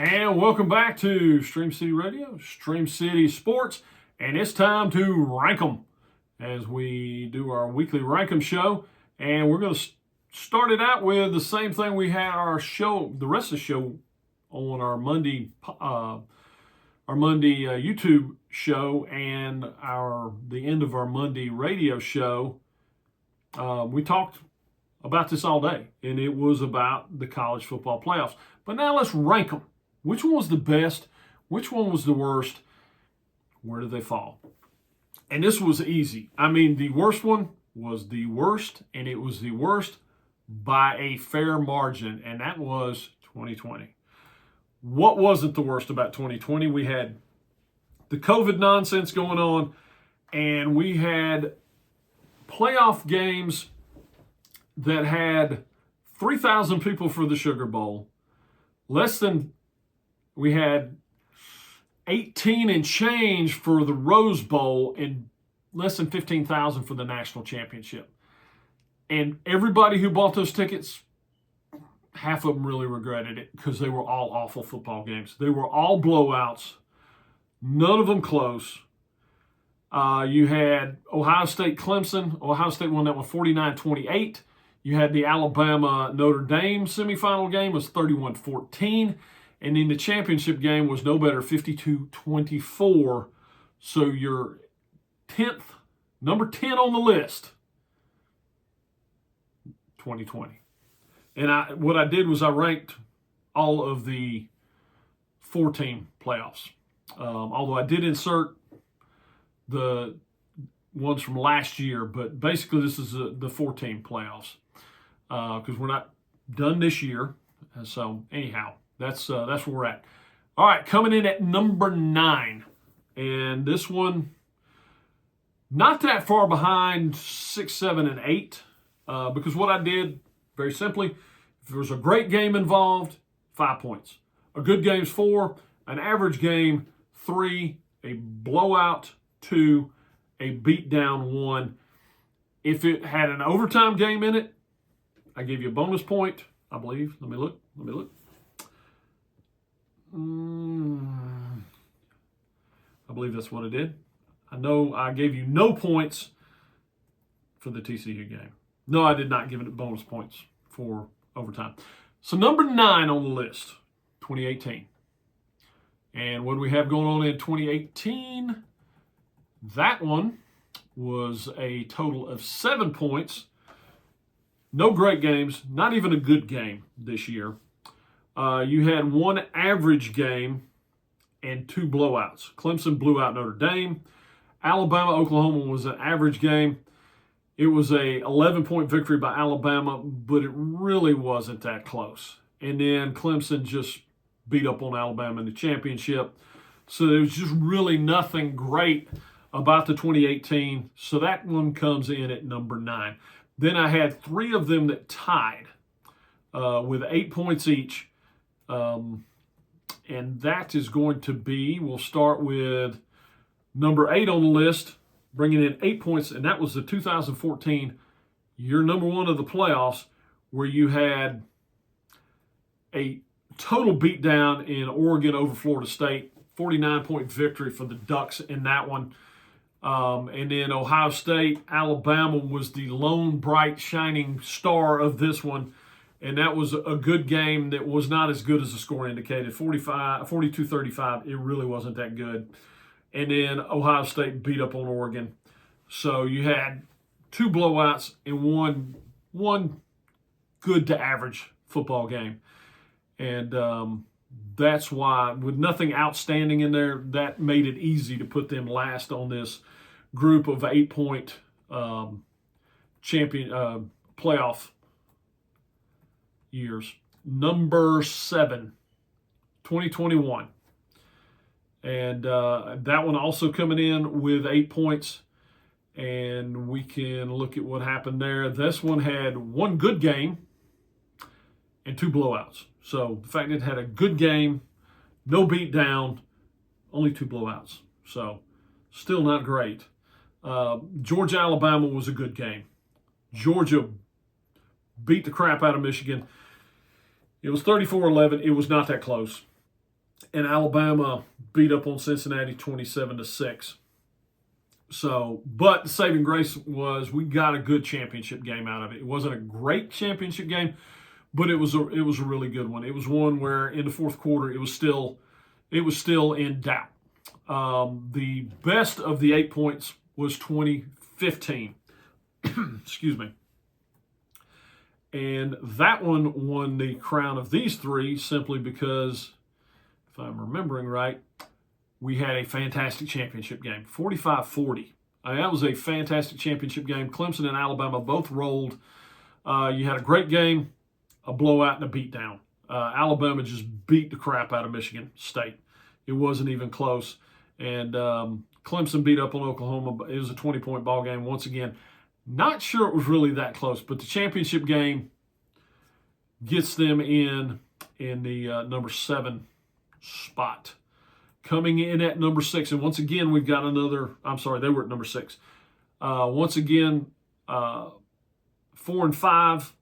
And welcome back to Stream City Radio, Stream City Sports, and it's time to rank them as we do our weekly rank 'em show. And we're going to start it out with the same thing we had our show, the rest of the show on our Monday YouTube show and the end of our Monday radio show. We talked about this all day, and it was about the college football playoffs. But now let's rank them. Which one was the best? Which one was the worst? Where did they fall? And this was easy. I mean, the worst one was the worst, and it was the worst by a fair margin, and that was 2020. What wasn't the worst about 2020? We had the COVID nonsense going on, and we had playoff games that had 3,000 people for the Sugar Bowl. We had 18 and change for the Rose Bowl and less than 15,000 for the national championship. And everybody who bought those tickets, half of them really regretted it because they were all awful football games. They were all blowouts, none of them close. You had Ohio State Clemson. Ohio State won that one 49-28. You had the Alabama Notre Dame semifinal game was 31-14. And then the championship game was no better, 52-24. So you're number 10 on the list, 2020. And what I did was I ranked all of the 4-team playoffs. Although I did insert the ones from last year, but basically this is the 4-team playoffs because we're not done this year. So anyhow. That's where we're at. All right, coming in at number 9. And this one, not that far behind 6, 7, and 8. Because what I did, very simply, if there was a great game involved, 5 points. A good game's 4. An average game, 3. A blowout, 2. A beatdown, 1. If it had an overtime game in it, I gave you a bonus point, I believe. Let me look. I believe that's what I did. I know I gave you no points for the TCU game. No, I did not give it bonus points for overtime. So number 9 on the list, 2018. And what do we have going on in 2018? That one was a total of 7 points. No great games, not even a good game this year. You had one average game and 2 blowouts. Clemson blew out Notre Dame. Alabama-Oklahoma was an average game. It was a 11-point victory by Alabama, but it really wasn't that close. And then Clemson just beat up on Alabama in the championship. So there was just really nothing great about the 2018. So that one comes in at number 9. Then I had 3 of them that tied with 8 points each. And that is going to be, we'll start with number 8 on the list, bringing in 8 points, and that was the 2014 year number 1 of the playoffs, where you had a total beatdown in Oregon over Florida State, 49-point victory for the Ducks in that one. And then Ohio State, Alabama was the lone, bright, shining star of this one. And that was a good game that was not as good as the score indicated. 42-35, it really wasn't that good. And then Ohio State beat up on Oregon. So you had 2 blowouts and one good to average football game. And that's why, with nothing outstanding in there, that made it easy to put them last on this group of 8-point playoff years. Number 7, 2021. And that one also coming in with 8 points. And we can look at what happened there. This one had 1 good game and 2 blowouts. So the fact that it had a good game, no beat down, only 2 blowouts. So still not great. Georgia, Alabama was a good game. Georgia beat the crap out of Michigan. It was 34-11. It was not that close. and Alabama beat up on Cincinnati 27-6. So, but the saving grace was we got a good championship game out of it. It wasn't a great championship game, but it was a really good one. It was one where in the fourth quarter it was still in doubt. The best of the 8 points was 2015. Excuse me. And that one won the crown of these three simply because, if I'm remembering right, we had a fantastic championship game, 45-40. That was a fantastic championship game. Clemson and Alabama both rolled. You had a great game, a blowout, and a beatdown. Alabama just beat the crap out of Michigan State. It wasn't even close. And Clemson beat up on Oklahoma. It was a 20-point ball game once again. Not sure it was really that close, but the championship game gets them in the number 7 spot. Coming in at number 6, and once again we've got another. I'm sorry, they were at number 6. Once again, 4 and 5,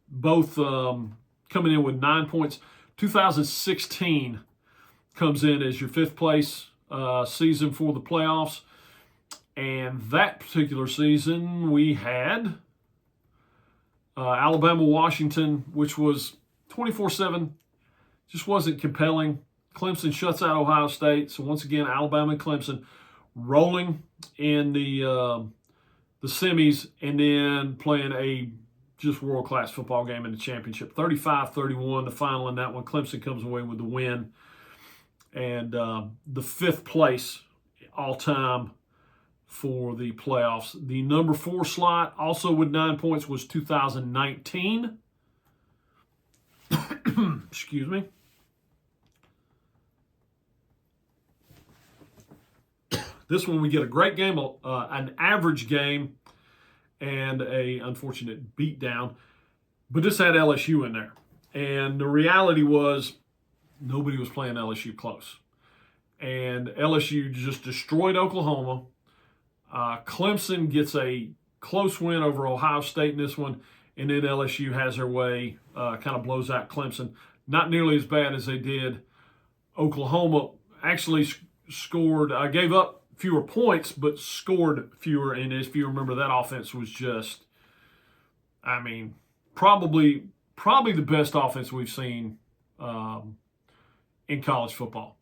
both coming in with 9 points. 2016 comes in as your 5th place season for the playoffs. And that particular season, we had Alabama-Washington, which was 24-7. Just wasn't compelling. Clemson shuts out Ohio State. So once again, Alabama and Clemson rolling in the semis and then playing a just world-class football game in the championship. 35-31, the final in that one. Clemson comes away with the win. And the 5th place all-time for the playoffs. The number 4 slot, also with 9 points, was 2019. Excuse me. This one we get a great game, an average game, and a unfortunate beatdown. But this had LSU in there. And the reality was nobody was playing LSU close. And LSU just destroyed Oklahoma. Clemson gets a close win over Ohio State in this one, and then LSU has their way, kind of blows out Clemson. Not nearly as bad as they did. Oklahoma actually scored, gave up fewer points, but scored fewer. And if you remember, that offense was just, probably the best offense we've seen in college football.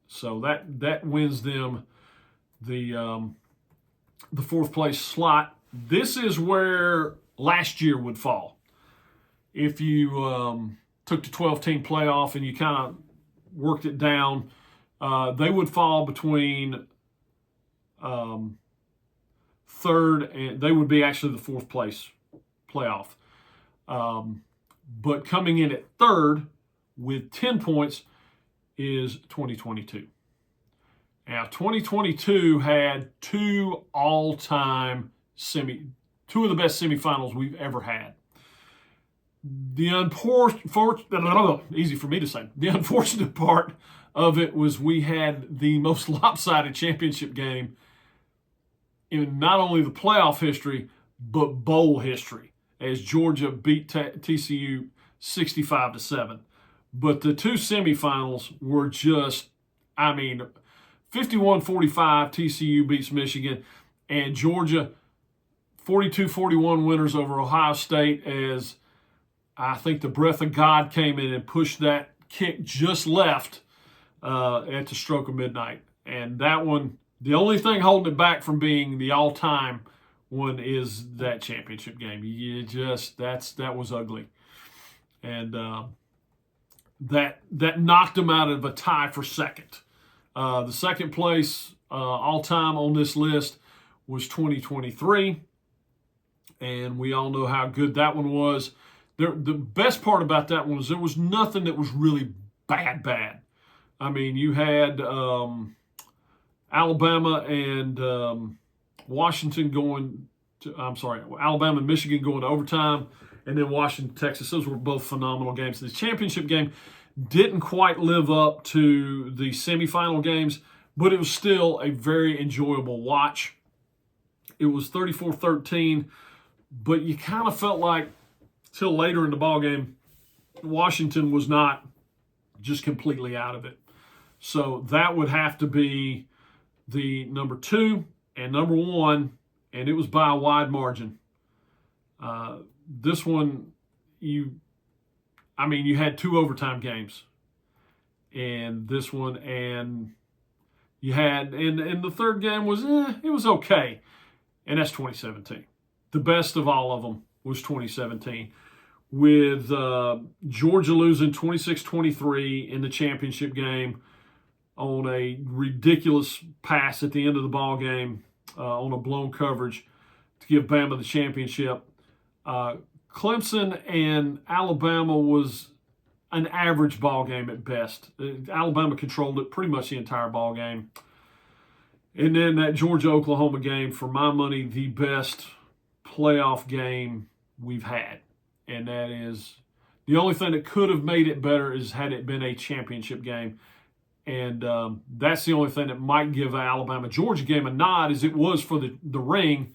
So that wins them the 4th place slot. This is where last year would fall. If you took the 12-team playoff and you kind of worked it down, they would fall between 3rd and they would be actually the 4th place playoff. But coming in at 3rd with 10 points is 2022. Now, 2022 had two of the best semifinals we've ever had. The unfortunate part of it was we had the most lopsided championship game in not only the playoff history, but bowl history, as Georgia beat TCU 65-7. But the two semifinals were just, 51-45, TCU beats Michigan, and Georgia 42-41 winners over Ohio State, as I think the breath of God came in and pushed that kick just left at the stroke of midnight. And that one, the only thing holding it back from being the all-time one is that championship game. That was ugly. And that knocked them out of a tie for second. The second place all-time on this list was 2023, and we all know how good that one was. The best part about that one was there was nothing that was really bad. You had Alabama and Alabama and Michigan going to overtime, and then Washington, Texas. Those were both phenomenal games. The championship game didn't quite live up to the semifinal games, but it was still a very enjoyable watch. It was 34-13, but you kind of felt like till later in the ball game, Washington was not just completely out of it. So that would have to be the number 2 and number 1, and it was by a wide margin. This one, you had 2 overtime games, and this one, and you had, and the third game was, it was okay, and that's 2017. The best of all of them was 2017, with Georgia losing 26-23 in the championship game on a ridiculous pass at the end of the ball game on a blown coverage to give Bama the championship. Clemson and Alabama was an average ball game at best. Alabama controlled it pretty much the entire ball game. And then that Georgia-Oklahoma game, for my money, the best playoff game we've had. And that is the only thing that could have made it better is had it been a championship game. And that's the only thing that might give the Alabama-Georgia game a nod, as it was for the ring.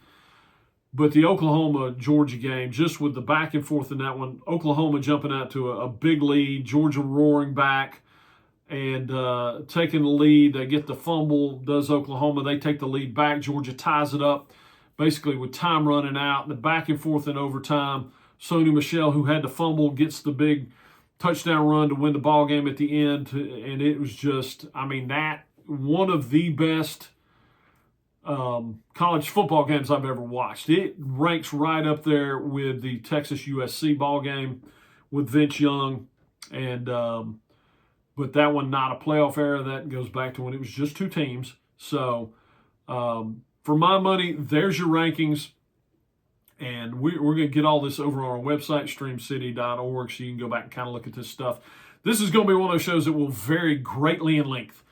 But the Oklahoma-Georgia game, just with the back and forth in that one, Oklahoma jumping out to a big lead, Georgia roaring back and taking the lead. They get the fumble, does Oklahoma. They take the lead back. Georgia ties it up basically with time running out. The back and forth in overtime. Sony Michel, who had the fumble, gets the big touchdown run to win the ball game at the end. And it was just, that one of the best college football games I've ever watched. It ranks right up there with the Texas USC ball game with Vince Young, and but that one not a playoff era. That goes back to when it was just 2 teams. So for my money, there's your rankings, and we're going to get all this over on our website, streamcity.org, so you can go back and kind of look at this stuff. This is going to be one of those shows that will vary greatly in length.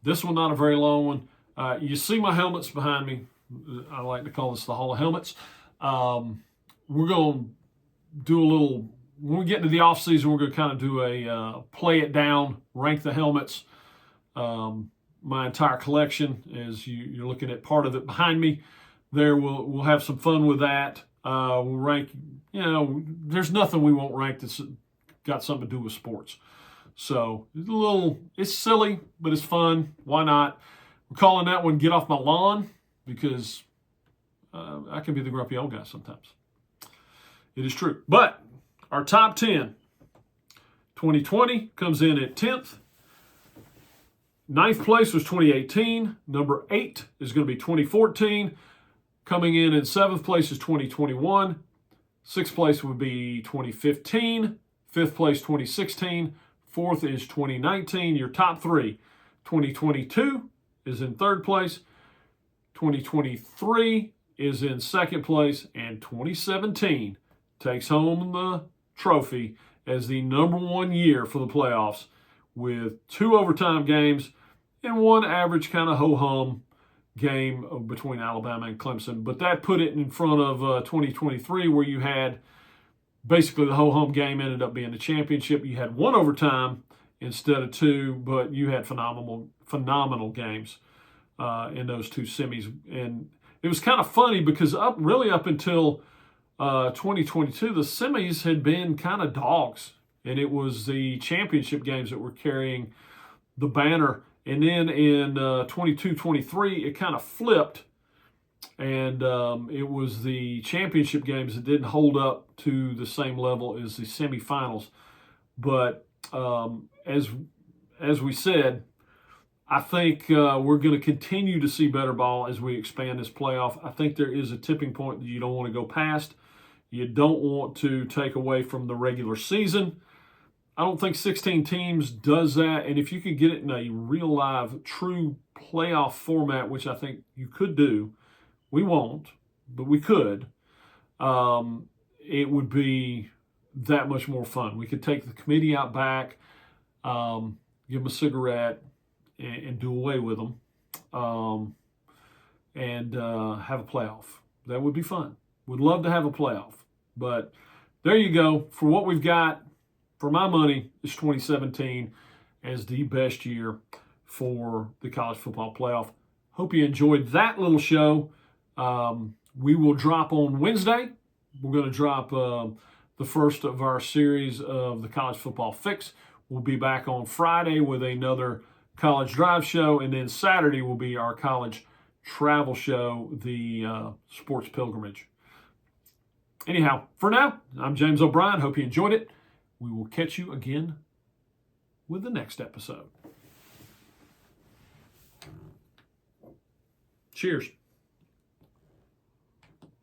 This one not a very long one. You see my helmets behind me. I like to call this the Hall of Helmets. We're going to do a little, when we get into the off season, we're going to kind of do a play it down, rank the helmets. My entire collection, as you're looking at part of it behind me there, we'll have some fun with that. We'll rank, there's nothing we won't rank that's got something to do with sports. So it's silly, but it's fun. Why not? We're calling that one Get Off My Lawn, because I can be the grumpy old guy sometimes. It is true. But our top 10, 2020 comes in at 10th. 9th place was 2018. Number 8 is going to be 2014. Coming in 7th place is 2021. 6th place would be 2015. 5th place, 2016. 4th is 2019. Your top 3, 2022. is in 3rd place, 2023 is in 2nd place, and 2017 takes home the trophy as the number 1 year for the playoffs, with 2 overtime games and 1 average kind of ho-hum game between Alabama and Clemson. But that put it in front of 2023, where you had basically the ho-hum game ended up being the championship. You had 1 overtime instead of 2, but you had phenomenal games in those 2 semis. And it was kind of funny because up until 2022, the semis had been kind of dogs, and it was the championship games that were carrying the banner. And then in 22-23, it kind of flipped, and it was the championship games that didn't hold up to the same level as the semifinals. But as we said, I think we're going to continue to see better ball as we expand this playoff. I think there is a tipping point that you don't want to go past. You don't want to take away from the regular season. I don't think 16 teams does that. And if you could get it in a real live, true playoff format, which I think you could do, we won't, but we could, it would be that much more fun. We could take the committee out back, give them a cigarette, and do away with them, and have a playoff. That would be fun. Would love to have a playoff. But there you go. For what we've got, for my money, it's 2017 as the best year for the college football playoff. Hope you enjoyed that little show. We will drop on Wednesday. We're going to drop the first of our series of the College Football Fix. We'll be back on Friday with another college drive show, and then Saturday will be our college travel show, the sports pilgrimage. Anyhow, for now, I'm James O'Brien. Hope you enjoyed it. We will catch you again with the next episode. Cheers.